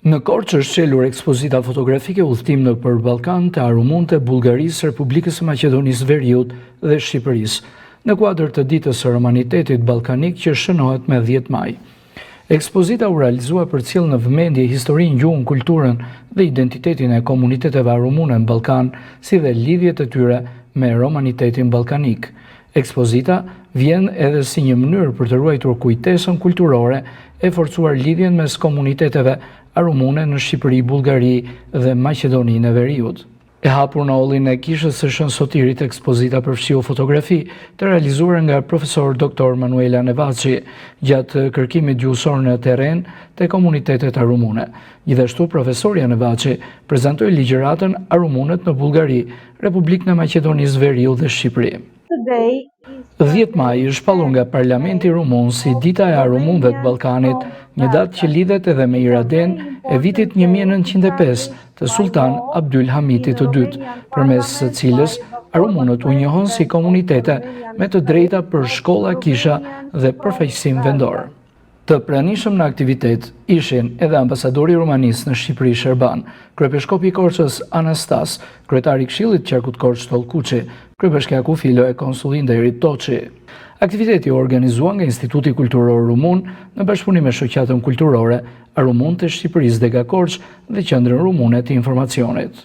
Në Korçë është shelur ekspozita fotografike Udhëtim nëpër Ballkan të Arumunte, Bullgarisë, Republikës së Maqedonisë Veriut dhe Shqipërisë, në kuadër të ditës së romanitetit ballkanik që shënohet me 10 maj. Ekspozita u realizua për të cilë në vëmendje historinë, gjuhën, kulturën dhe identitetin e komuniteteve arumune në Ballkan, si dhe lidhjet e tyre me romanitetin ballkanik. Ekspozita vjen edhe si një mënyrë për të ruajtur kujtesën kulturore e forcuar lidhjen mes komuniteteve arumune në Shqipëri, Bullgari dhe Maqedoninë e Veriut. E hapur në hollin e kishës së Shën Sotirit, ekspozita përfshiu fotografi të realizuar nga profesor Dr. Manuela Nevaçi gjatë kërkimit gjuhësor në terren te komunitetet arumune. Gjithashtu profesorja Nevaçi prezantoi ligjëratën Arumunët në Bullgari, Republikën e Maqedonisë Veriut dhe Shqipëri. 10 maj është shpallur nga Parlamenti Rumun si Dita e Arumunëve të Ballkanit, një datë që lidhet edhe me Iraden e vitit 1905 të Sultan Abdulhamiti II, përmes së cilës arumunët u njohën si komunitete me të drejta për shkolla, kisha dhe përfaqësim vendor. Të pranishëm në aktivitet ishin edhe ambasadori Rumanisë në Shqipëri Sherban, kryebashkiaku i Korçës Anastas, kryetari i Këshillit Qarkut Korçë Tollkuçi, kryebashkiaku Filo e konsulli Nderit Toçi. Aktiviteti u organizua nga Instituti Kulturor Rumun në bashkëpunim me shoqatën kulturore Arumunët e Shqipërisë Dega Korçë dhe Qendrën Rumune të Informacionit.